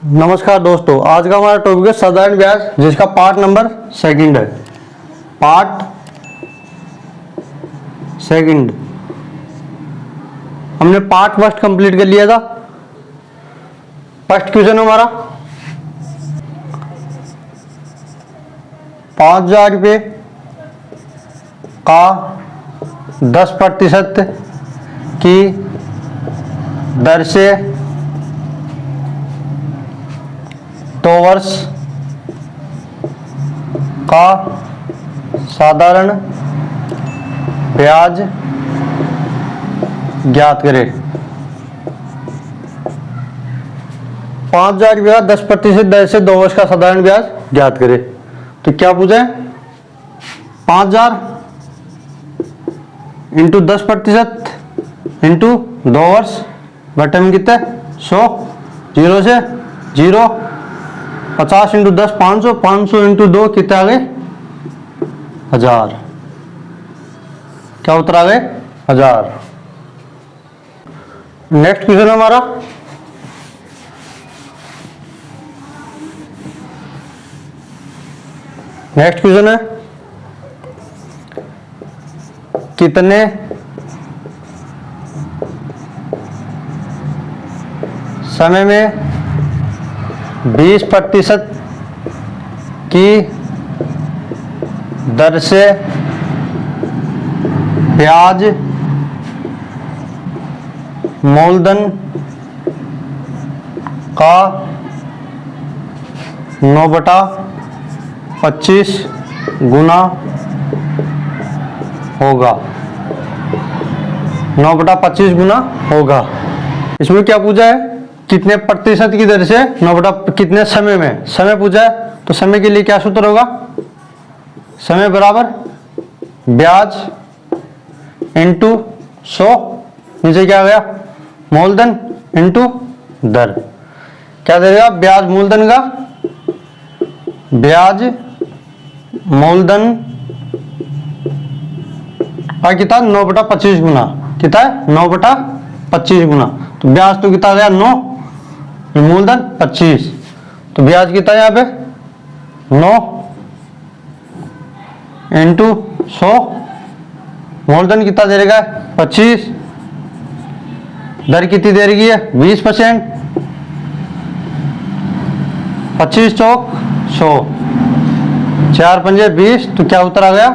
नमस्कार दोस्तों, आज का हमारा टॉपिक है साधारण ब्याज, जिसका पार्ट नंबर सेकंड है। पार्ट सेकंड हमने पार्ट फर्स्ट कंप्लीट कर लिया था। फर्स्ट क्वेश्चन हमारा 5,000 रुपये का 10% की दर से 2 वर्ष का साधारण ब्याज ज्ञात करें। 5,000 रुपये का 10% दर से 2 वर्ष का साधारण ब्याज ज्ञात करें। तो क्या पूछा है? 5,000 इंटू 10% इंटू 2 वर्ष बटे में कितने 100, 0 से 0, 50 इंटू 10 500, 500 इंटू 2 कितने आ गए 1000। क्या उत्तर आ गए 1000। नेक्स्ट क्वेश्चन हमारा नेक्स्ट क्वेश्चन है कितने समय में 20% की दर से ब्याज मूलधन का 9/25 गुना होगा। 9/25 गुना होगा। इसमें क्या पूछा है? कितने प्रतिशत की दर से 9 कितने समय में, समय पूछा है। तो समय के लिए क्या सूत्र होगा? समय बराबर ब्याज इंटू 100, नीचे क्या आ गया मूलधन इंटू दर। क्या देगा? ब्याज मूलधन का, ब्याज मूलधन का कितना 9/25 गुना, कितना है 9/25 गुना। तो ब्याज तो कितना गया 9, मूलधन 25, तो ब्याज कितना है यहाँ पे 9 इंटू 100, मूलधन कितना दे रहेगा 25, दर कितनी दे रही है 20%, 25 चौक 100, 4 पंजे 20, तो क्या उत्तर आ गया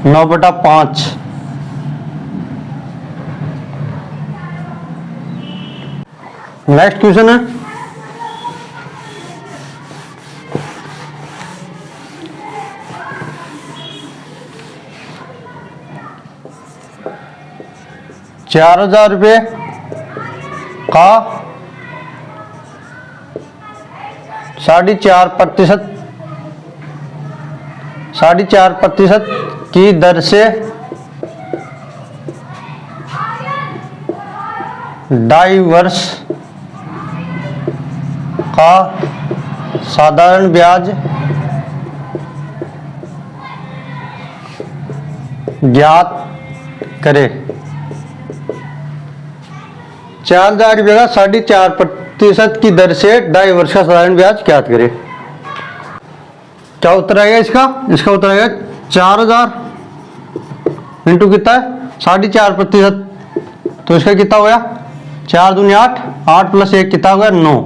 9/5। नेक्स्ट क्वेश्चन है ₹4,000 का 4.5% की दर से 2.5 वर्ष का साधारण ब्याज ज्ञात करें। 4,000 का 4.5% की दर से 2.5 वर्ष का साधारण ब्याज ज्ञात करें। क्या उत्तर आएगा इसका? इसका उत्तर आएगा 4,000 इंटू कितना है 4.5%, तो इसका कितना हो गया 4 दूनी 8, 8 प्लस 1 कितना हो गया 9,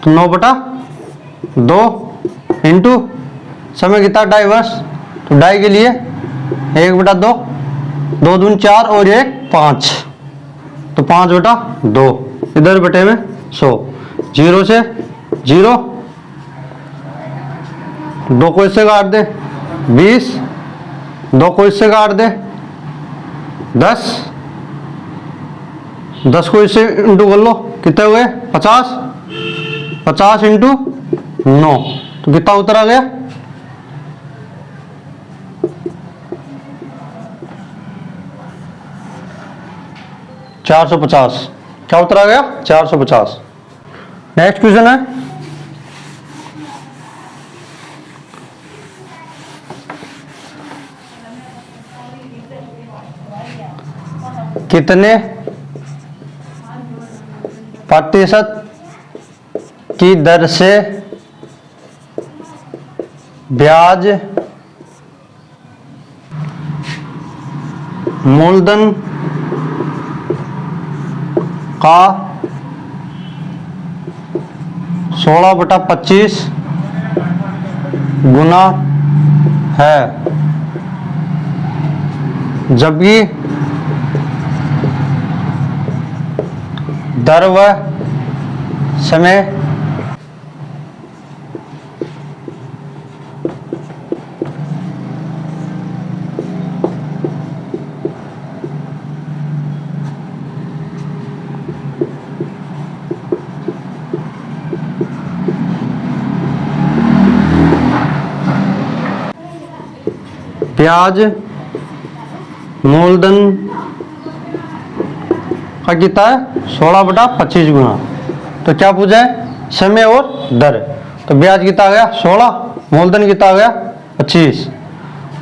तो 9/2 इंटू समय कितना 2.5 वर्ष, तो 2.5 के लिए 1/2, 2 दूनी 4 और 1 5, तो 5/2, इधर बटे में 100, 0 से 0, 2 को इससे काट दे 20, 2 को इससे काट दे 10, 10 को इससे इंटू कर लो, कितने हुए 50, 50 इंटू 9, तो कितना उत्तर आ गया 450। क्या उत्तर आ गया 450। नेक्स्ट क्वेश्चन है कितने प्रतिशत की दर से ब्याज मूलधन का 16/25 गुना है, जबकि दर व समय ब्याज मूलधन का कितना है 16/25 गुना। तो क्या पूछा है, समय और दर। तो ब्याज कितना आ गया 16, मूलधन कितना आ गया 25।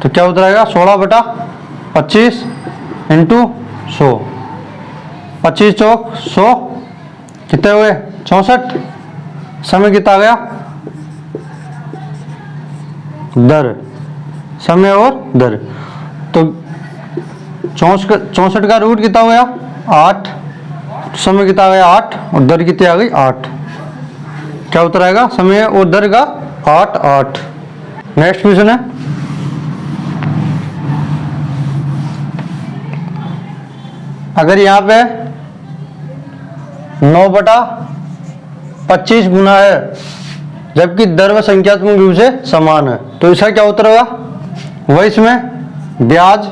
तो क्या उत्तर आएगा 16/25 इंटू 100। 25 चौक 100 कितने हुए 64। समय कितना आ गया, दर, समय और दर। तो 64 का रूट कितना हो गया 8, समय कितना आ गया 8 और दर कितनी आ गई 8। क्या उत्तर आएगा समय और दर का 8 8। नेक्स्ट क्वेश्चन है, अगर यहाँ पे 9/25 गुना है जबकि दर व संख्यात्मक रूप से समान है, तो इसका क्या उत्तर होगा। वही इसमें ब्याज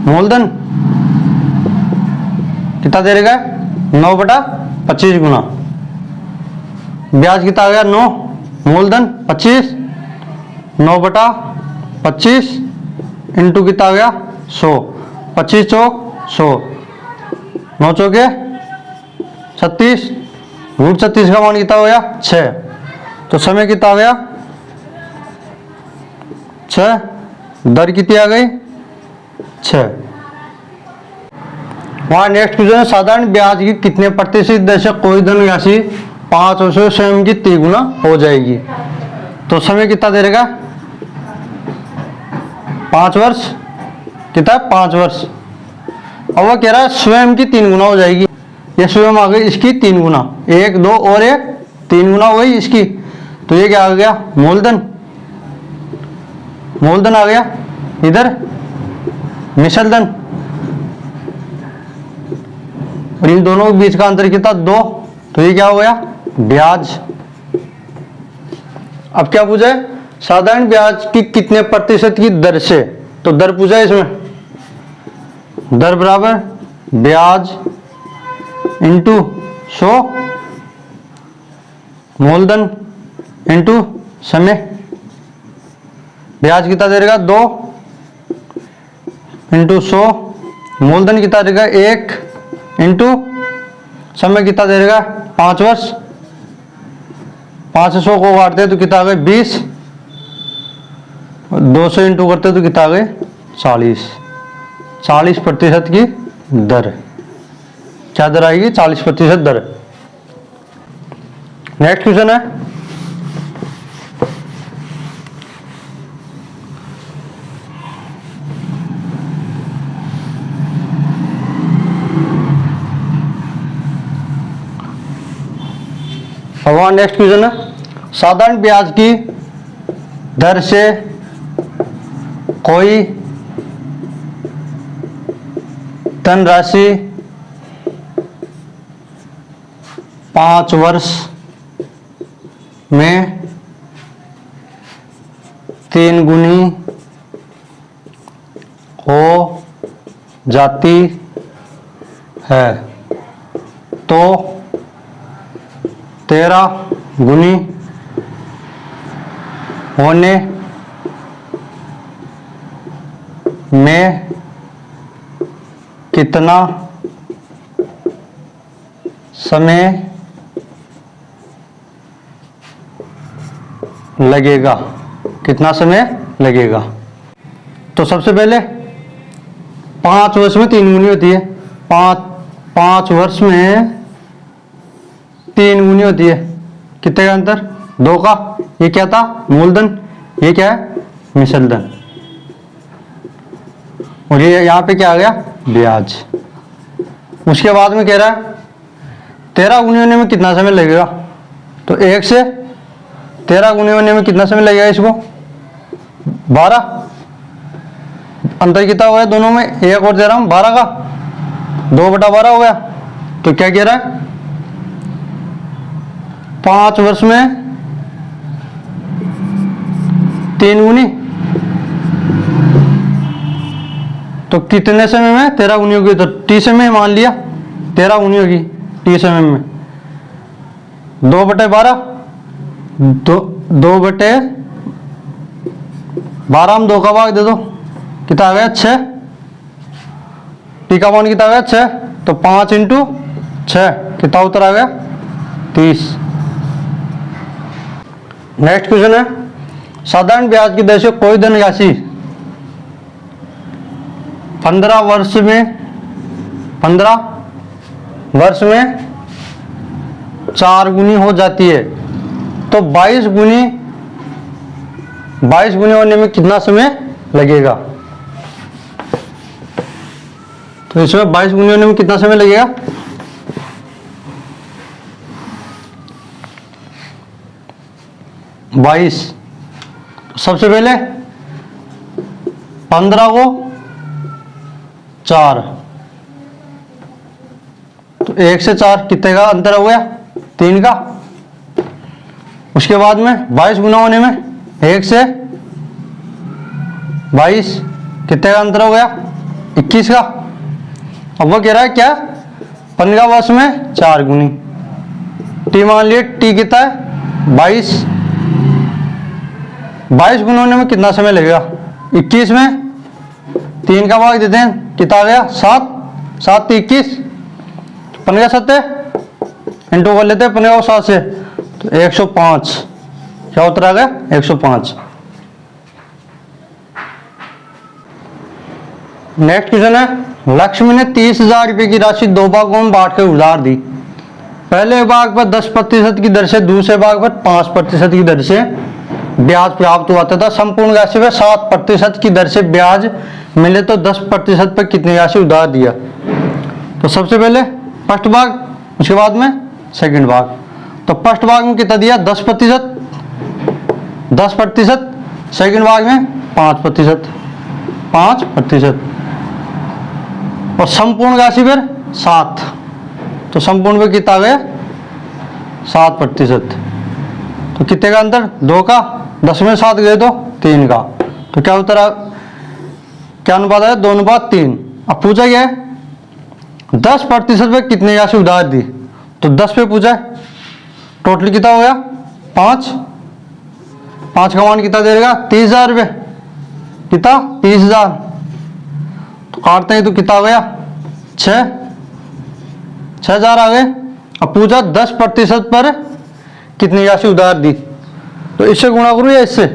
मूलधन कितना दे रहेगा 9/25 गुना। ब्याज कितना आ गया 9, मूलधन 25, 9/25 इंटू कितना आ गया 100। 25 चौक 100, 9 चौके 36, रूट 36 का मान कितना हो गया 6। तो समय कितना आ गया 6, दर कितनी आ गई 6। वहां नेक्स्ट क्वेश्चन है, साधारण ब्याज की कितने प्रतिशत दर से कोई धनराशि 5 वर्षों में स्वयं की 3 गुना हो जाएगी। तो समय कितना दे रहेगा 5 वर्ष, कितना 5 वर्ष। अब वो कह रहा है स्वयं की 3 गुना हो जाएगी। ये स्वयं आ गई इसकी 3 गुना, 1 2 और 1 3 गुना हो गई इसकी। तो ये क्या आ गया मूलधन, मूलधन आ गया, इधर मिश्र धन, और इन दोनों के बीच का अंतर कितना 2। तो ये क्या हो गया ब्याज। अब क्या पूछा है, साधारण ब्याज की कितने प्रतिशत की दर से। तो दर पूछा है इसमें, दर बराबर ब्याज इंटू 100 मूलधन इंटू समय। ब्याज कितना दे रहेगा 2 इंटू 100, मूलधन कितना देगा 1 इंटू समय कितना दे रहेगा 5 वर्ष। 5 से 100 को काटते हैं तो कितना आ गए 20, 200 इंटू करते तो कितना आ गए 40। 40% की दर, क्या दर आएगी 40% दर। नेक्स्ट क्वेश्चन है, अब नेक्स्ट क्वेश्चन है, साधारण ब्याज की दर से कोई धनराशि 5 वर्ष में 3 गुनी हो जाती है, तो 13 गुनी होने में कितना समय लगेगा, कितना समय लगेगा। तो सबसे पहले 5 वर्ष में 3 गुनी होती है, 5 वर्ष में 3 गुनी होती है, कितने का अंतर? 2 का। ये क्या था? मूलधन। ये क्या है? मिश्र धन। और ये यहाँ पे क्या आ गया? ब्याज। उसके बाद में कह रहा है 13 गुनी होने में कितना समय लगेगा? तो 1 से 13 गुनी होने में कितना समय लगेगा इसको? 12। अंतर कितना हो गया दोनों में? 1 और 13 में 12 का 2/12 हो गया। तो क्या कह रहा है? 5 वर्ष में 3 गुनी, तो कितने समय में 13 गुनी होगी? तो टी समय मान लिया 13 गुनी होगी टी समय में। 2/12, 2/12 में 2 का भाग दे दो, कितना आ गया? 6। टी का मान कितना आ गया? 6। तो 5 × 6 कितना उत्तर आ गया? 30। नेक्स्ट क्वेश्चन है, साधारण ब्याज की दर से कोई धनराशि 15 वर्ष में 4 गुनी हो जाती है, तो 22 गुनी होने में कितना समय लगेगा? तो इसमें 22 गुनी होने में कितना समय लगेगा? 22। सबसे पहले 15 को 4, तो 1 से 4 कितने का अंतर हो गया? 3 का। उसके बाद में 22 गुना होने में 1 से 22 कितने का अंतर हो गया? 21 का। अब वो कह रहा है क्या? 15 वर्ष में 4 गुनी। टी मान लिए, टी कितना है? 22 गुना होने में कितना समय लगेगा? 21 में 3 का भाग देते हैं, कितना आ गया? 7। 7 × 21, 15 7 इंटू कर लेते हैं 15 और 7 से, तो 105। क्या उत्तर आ गया? 105। नेक्स्ट क्वेश्चन है, लक्ष्मी ने 30,000 रुपए की राशि 2 भागों में बांट कर उधार दी। पहले भाग पर 10% की दर से, दूसरे भाग पर 5% की दर से ब्याज प्राप्त हुआ तथा संपूर्ण राशि पर 7% की दर से ब्याज मिले, तो 10% पर कितनी राशि उधार दिया? तो सबसे पहले फर्स्ट भाग, उसके बाद में सेकंड भाग। तो फर्स्ट भाग में कितना दिया? 10%। सेकंड भाग में 5%। और संपूर्ण राशि पर 7, तो संपूर्ण पे कितना आ गया? 7%। तो कितने का अंतर? 2 का। 10 में 7 गए तो 3 का। तो क्या उत्तर क्या अनुपात है? 2:3। अब पूछा क्या है? 10% पे कितनी राशि उधार दी? तो 10 पे पूछा है। टोटल कितना हो गया? 5 का मान कितना दे देगा? 30,000 रुपये। कितना? 30,000। तो काटते हैं तो कितना हो गया? 6,000 आ गए। अब पूछा 10% पर कितनी राशि उधार दी, तो इससे गुणा करूं या इससे?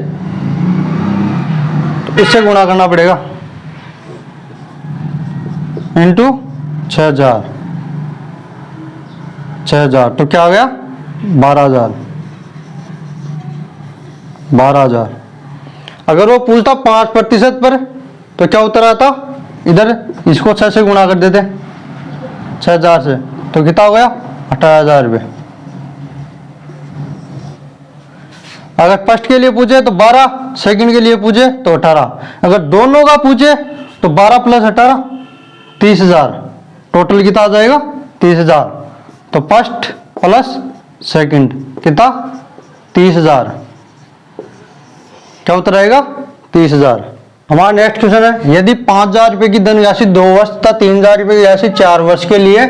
तो इससे गुणा करना पड़ेगा, इंटू 6,000। तो क्या आ गया? 12,000। अगर वो पूछता 5% पर, तो क्या उत्तर आता? इधर इसको 6 से गुणा कर देते 6,000 से, तो कितना हो गया? 18,000 रुपये। अगर फर्स्ट के लिए पूछे तो 12, सेकंड के लिए पूछे तो 18। अगर दोनों का पूछे तो 12 + 18 30,000। टोटल कितना आ जाएगा? 30,000। तो फर्स्ट प्लस सेकंड कितना? 30,000। क्या उत्तर आएगा? 30,000। हमारा नेक्स्ट क्वेश्चन है, यदि 5,000 रुपए की धनराशि 2 वर्ष तथा 3,000 रुपए की राशि 4 वर्ष के लिए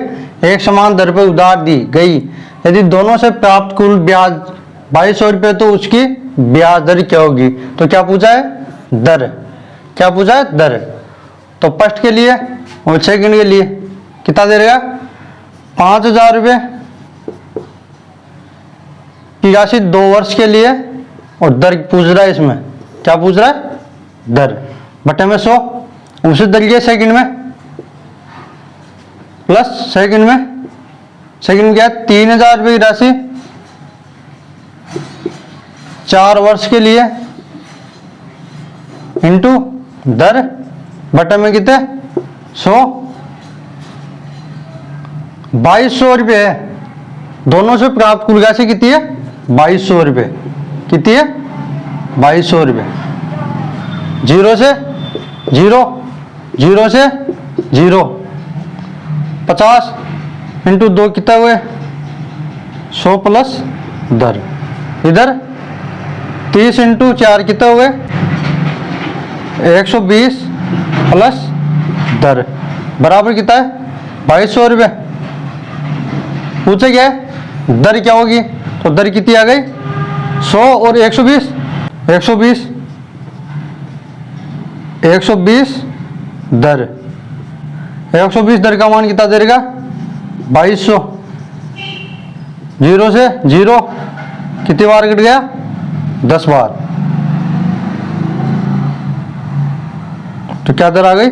एक समान दर पर उधार दी गई, यदि दोनों से प्राप्त कुल ब्याज 2200 रुपये, तो उसकी ब्याज दर क्या होगी? तो क्या पूछा है? दर। क्या पूछा है? दर। तो फर्स्ट के लिए और सेकंड के लिए कितना दे रहेगा? 5,000 रुपये की राशि 2 वर्ष के लिए, और दर पूछ रहा है। इसमें क्या पूछ रहा है? दर बटे में 100। उसी तरीके सेकंड में प्लस सेकंड में सेकंड में क्या है 3000 रुपये की राशि 4 वर्ष के लिए इंटू दर बटे में कितने 100 2200 रुपये है। दोनों से प्राप्त कुल राशि कितनी है 2200 रुपये। कितनी है 2200 रुपये। 0 से 0, 0 से 0, 50 इंटू 2 कितना हुए 100 प्लस दर। इधर 30 इंटू 4 कितना हुए 120 प्लस दर बराबर कितना है 2200 रुपये। पूछे क्या है दर क्या होगी, तो दर कितनी आ गई 100 और 120, 120 दर, 120 दर का मान कितना देगा 2200। 0 से 0 कितनी बार कट गया 10 बार, तो क्या दर आ गई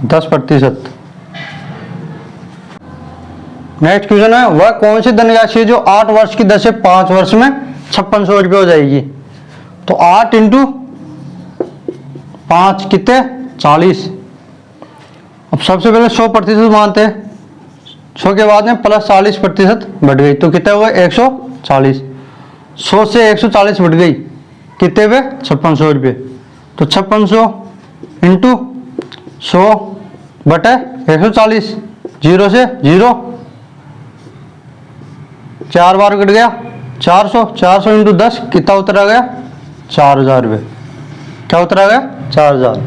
10%। नेक्स्ट क्वेश्चन है वह कौन सी धनराशि है जो 8 वर्ष की दर से 5 वर्ष में 5600 रुपये हो जाएगी। तो 8 इंटू 5 कितने 40। अब सबसे पहले 100% मानते हैं, 100 के बाद में प्लस 40% बढ़ गई तो कितने हुए 140। 100 से 140 बढ़ गई कितने पे 5600 रुपये। तो 5600 इंटू 100 बटे 140, 0 से 0 4 बार कट गया 400, 400 इंटू 10 कितना उतरा गया 4000 रुपये। क्या उतरा गया 4000।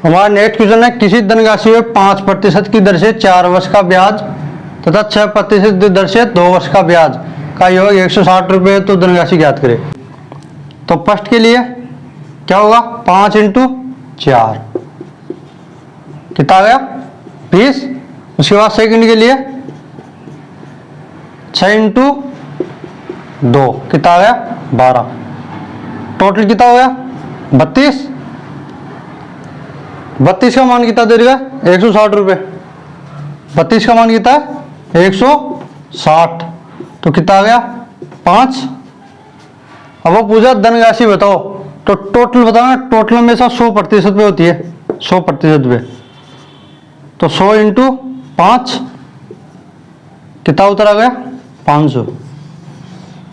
हमारा नेक्स्ट क्वेश्चन है किसी धनराशि में 5% की दर से 4 वर्ष का ब्याज तथा 6% की दर से 2 वर्ष का ब्याज का योग 160 रुपये तो धनराशि ज्ञात करें। तो फर्स्ट के लिए क्या होगा 5 इंटू 4 कितना आ गया 20। उसके बाद सेकंड के लिए 6 इंटू 2 कितना आ गया 12। टोटल कितना हो गया 32। 32 का मान कितना दे देगा 160 रुपये। 32 का मान कितना है 160, तो कितना आ गया 5। अब वो पूछा धनराशि बताओ, तो टोटल बताना। टोटल में से 100% पे होती है 100% पे, तो 100 इंटू 5 कितना उतर आ गया 500।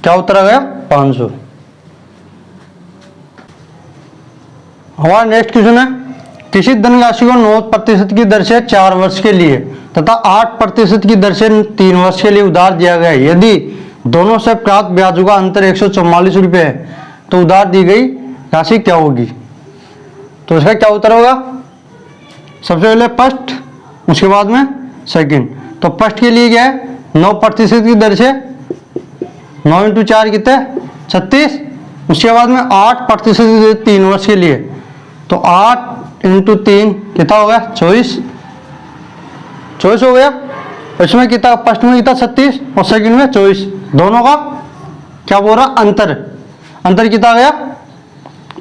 क्या उतर आ गया 500। हमारा नेक्स्ट क्वेश्चन है किसी धनराशि को 9% की दर से 4 वर्ष के लिए तथा 8% की दर से 3 वर्ष के लिए उधार दिया गया है। यदि दोनों से प्राप्त ब्याजों का अंतर 144 रुपये है तो उधार दी गई राशि क्या होगी। तो इसका क्या उत्तर होगा, सबसे पहले फर्स्ट उसके बाद में सेकंड। तो फर्स्ट के लिए क्या है 9% की दर से 9 इंटू 4 कितने 36। उसके बाद में 8% 3 वर्ष के लिए, तो 8 इंटू 3 कितना हो गया 24 हो गया। इसमें कितना फर्स्ट में कितना 36 और सेकंड में 24, दोनों का क्या बोल रहा अंतर कितना आ गया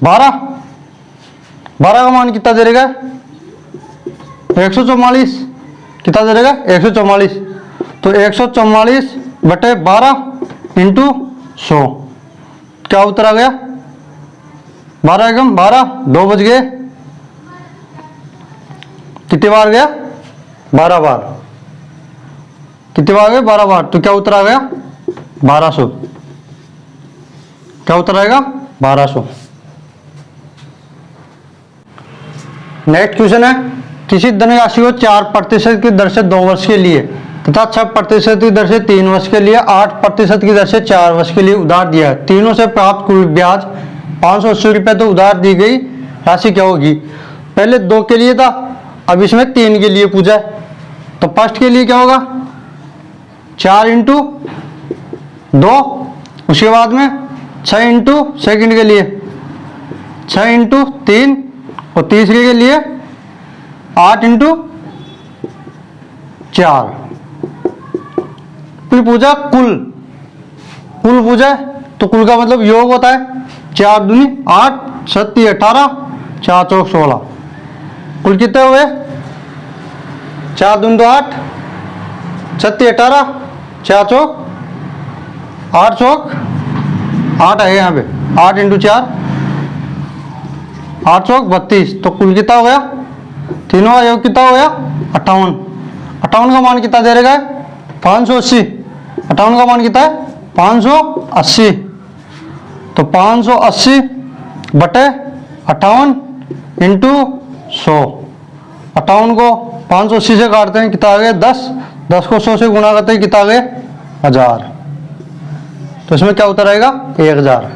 12 का मान कितना दे देगा 144। कितना दे देगा 144। तो 144 बटे 12 इंटू 100 क्या उत्तर आ गया 12 एकम 12, 2 बज गए। कितने बार गया 12 बार। कितने बार गए 12 बार, तो क्या उत्तर आ गया 1200। क्या उत्तर आएगा 1200। नेक्स्ट क्वेश्चन है किसी धनराशि को 4% की दर से 2 वर्ष के लिए तथा 6% की दर से 3 वर्ष के लिए 8% की दर से 4 वर्ष के लिए उधार दिया है। तीनों से प्राप्त कुल ब्याज 580 रुपये तो उधार दी गई राशि क्या होगी। पहले 2 के लिए था, अब इसमें 3 के लिए पूछा है। तो फर्स्ट के लिए क्या होगा 4 इंटू 2, उसके बाद में 6 इंटू सेकेंड के लिए 6 इंटू 3 और तीसरे के लिए 8 इंटू 4। फिर पूछा कुल पूछा, तो कुल का मतलब योग होता है 4 दूनी 8, 7 18, 4 चौक 16। कुल कितने हुए 4 दूनी तो 8, 7 18, 4 चौक 8 चौक 8 है यहाँ पे, 8 इंटू 4 8 चौक 32। तो कुल कितना हो गया, तीनों का योग कितना हो गया 58। 58 का मान कितना दे रहेगा 580। 58 का मान कितना है 580। तो 580 बटे 58 इंटू 100। 58 को 580 से काटते हैं कितना आ गया 10। 10 को 100 से गुणा करते हैं कितना आ गया 1000। तो इसमें क्या उत्तर आएगा 1000।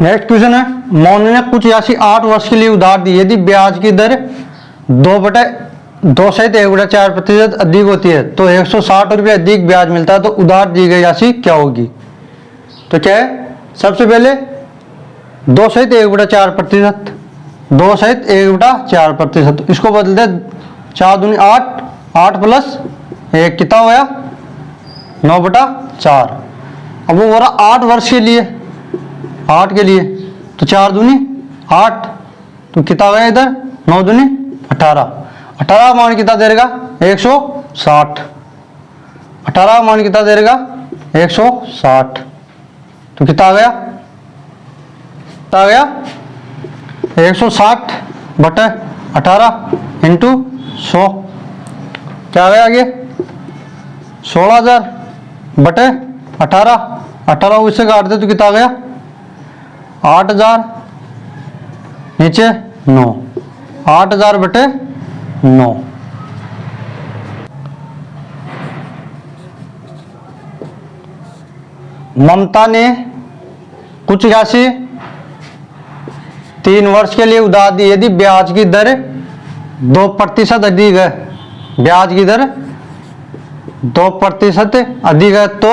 नेक्स्ट क्वेश्चन है, मोहन ने कुछ राशि 8 वर्ष के लिए उधार दी। यदि ब्याज की दर 2 सहित 1/4% अधिक होती है तो 160 रुपये अधिक ब्याज मिलता है, तो उधार दी गई राशि क्या होगी। तो क्या है, सबसे पहले 2 सहित 1/4%, 2 सहित 1/4%, इसको बदल दे 4 दूनी 8, 8 प्लस 1 कितना हो गया 9/4। अब वो हो रहा 8 वर्ष के लिए, 8 के लिए, तो 4 दूनी 8, तो कितना गया इधर 9 दूनी 18। 18 मान कितना दे देगा 160। 18 मान कितना दे देगा 160। तो कितना आ गया, कितना आ गया 160 बटे 18 इंटू 100। क्या आ गया आगे 16,000 बटे 18। 18 उससे काट दे तो कितना आ गया 8,000 नीचे 9, 8,000 बटे 9। ममता ने कुछ राशि 3 वर्ष के लिए उधार दी। यदि ब्याज की दर 2% अधिक है, ब्याज की दर 2% अधिक है तो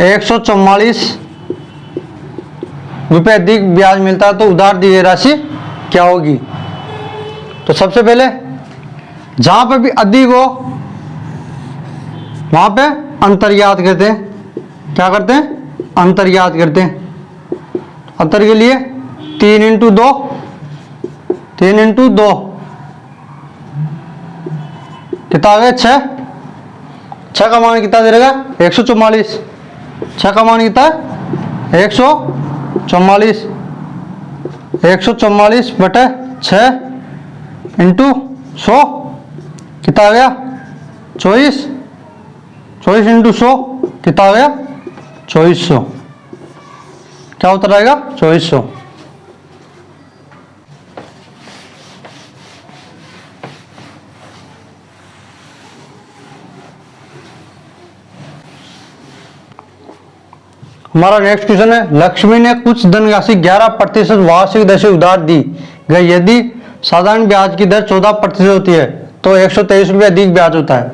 144 रुपये अधिक ब्याज मिलता है, तो उधार दी गई राशि क्या होगी। तो सबसे पहले जहां पे भी अधिक हो वहां पे अंतर याद करते हैं। क्या करते हैं, अंतर याद करते हैं। अंतर के लिए 3 इंटू 2, 3 इंटू 2 कितना आ गया 6। 6 का मान कितना दे देगा 144। 6 का मान कितना है 144। 144 बटे 6 इंटू 100 कितना आ गया 24। 24 इंटू 100 कितना आ गया 2400। क्या उत्तर आएगा 2400। हमारा नेक्स्ट क्वेश्चन है, लक्ष्मी ने कुछ धनराशि 11% वार्षिक दर से उधार दी गई। यदि साधारण ब्याज की दर 14% होती है तो 123 रुपये अधिक ब्याज होता है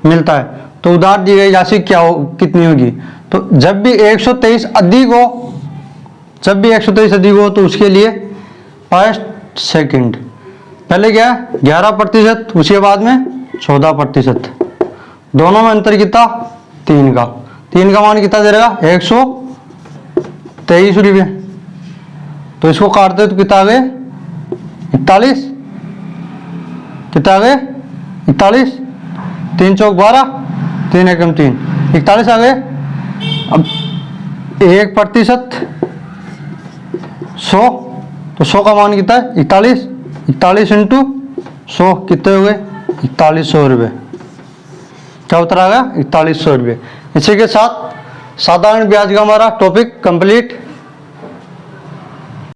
मिलता है, तो उधार दी गई राशि क्या हो, कितनी होगी। तो जब भी 123 अधिक हो, जब भी 123 अधिक हो तो उसके लिए फर्स्ट सेकंड पहले क्या है 11%, उसके बाद में 14%, दोनों में अंतर कितना 3 का। 3 का मान कितना दे रहेगा 123 रुपये। तो इसको काटते तो कितना आ गए 41। कितना आ गए 41। 3 चौक 12, 3 एकम 3, 41 आ गए। अब 1% 100, तो 100 का मान कितना है 41। 41 इंटू 100 कितने हो गए 4100 रुपये। क्या उत्तर आ गया 4100 रुपये। इसी के साथ साधारण ब्याज का हमारा टॉपिक कंप्लीट।